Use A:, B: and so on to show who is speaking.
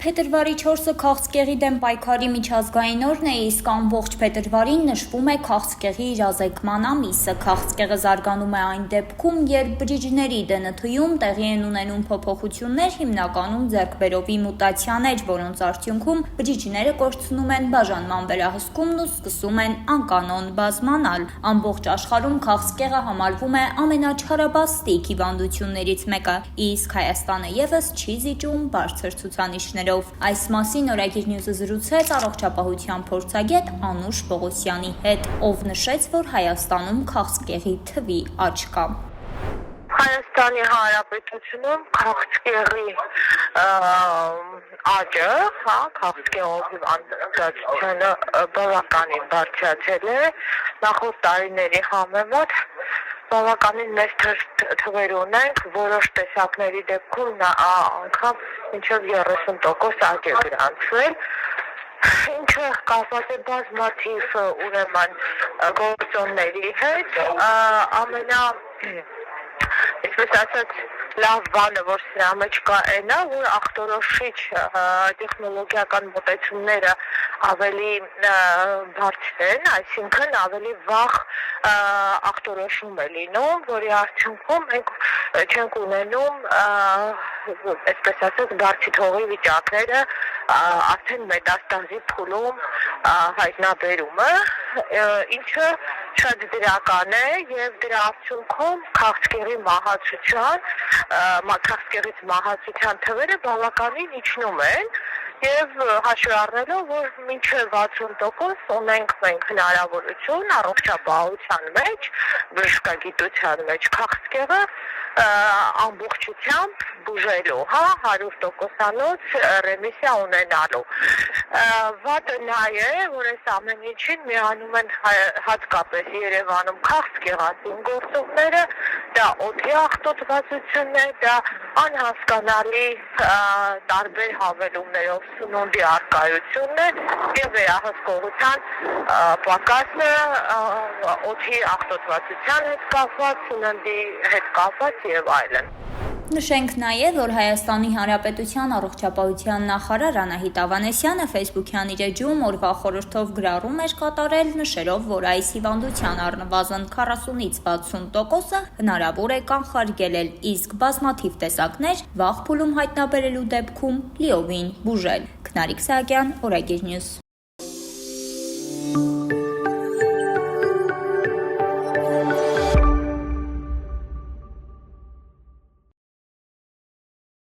A: Փետրվարի 4-ը քաղցկեղի դեմ պայքարի միջազգային օրն է, իսկ ամբողջ փետրվարին նշվում է քաղցկեղի իրազեկման ամիսը։ Քաղցկեղը զարգանում է այն դեպքում, երբ բջիջների ԴՆԹ-ում տեղի են ունենում փոփոխություններ, հիմնականում ձեռքբերովի մուտացիաներ, որոնց արդյունքում բջիջները կորցնում են բաժանման վերահսկումն ու սկսում են անկանոն բազմանալ։ Ամբողջ աշխարհում քաղցկեղը համարվում է ամենաչարաբաստիկ հիվանդություններից մեկը, իսկ Հայաստանը ևս չի զիջում բարձր ցուցանիշներով։ Այս մասին Օրագիր Նյուզը զրուցեց առողջապահության փորձագետ Անուշ Պողոսյանի հետ, ով նշեց, որ Հայաստանում քաղցկեղի թվի աճ կա։
B: Հայաստանի Հանրապետությունում քաղցկեղի աճը, քաղցկեղով հիվանդությունը բավականին բարձրացել է նախորդ տարիների համեմատ։ Բավականին մեծ թվեր ունենք, որոշ տեսակների դեպքում անգամ մինչև 30% աճ է գրանցվել, ինչը կապված է բազմաթիվ ուրեմն գործոնների հետ, այսպես ասած, լավ բանը, որ սրա մեջ կա այն է, որ ախտորոշիչ տեխնոլոգիական մոտեցումները ավելի բարձր են, այսինքն ավելի վաղ ախտորոշում է լինում, որի արդյունքում մենք չենք ունենում, այսպես ասած, բարձի թողի վիճակները, արդեն մետաստազի փուլում հայտնաբերումը, ինչը շատ դրական է եւ դրա արդյունքում քաղցկեղի մահացության թվերը բավականին իջնում են եւ հաշվի առնելով, որ մինչեւ 60% ունենք մենք հնարավորություն առողջապահության մեջ, բժշկագիտության մեջ քաղցկեղը ամբողջությամբ բուժելու, 100%-անոց ռեմիսիա ունենալու։ Վատը նա է, որ այս ամեն ինչին միանում են հատկապես Երևանում քաղցկեղածին գործողները, դա օդի աղտոտվածությունն է, դա անհասկանալի տարբեր հավելումներով սնունդի առկայությունն է եւ վերահսկողության պակասը, օդի աղտոտվածության հետ կապված, սննդի հետ կապված եւ այլն։
A: Նշենք նաև, որ Հայաստանի Հանրապետության առողջապահության նախարար Անահիտ Ավանեսյանը Facebook-յան իր էջում օրվա խորհրդով գրառում էր կատարել, նշելով, որ այս հիվանդության առնվազն 40-ից 60%-ը հնարավոր է կանխարգելել, իսկ բազմաթիվ տեսակներ վաղ փուլում հայտնաբերելու դեպքում լիովին բուժել։ Քնարիկ Սահակյան, Օրագիր Նյուզ։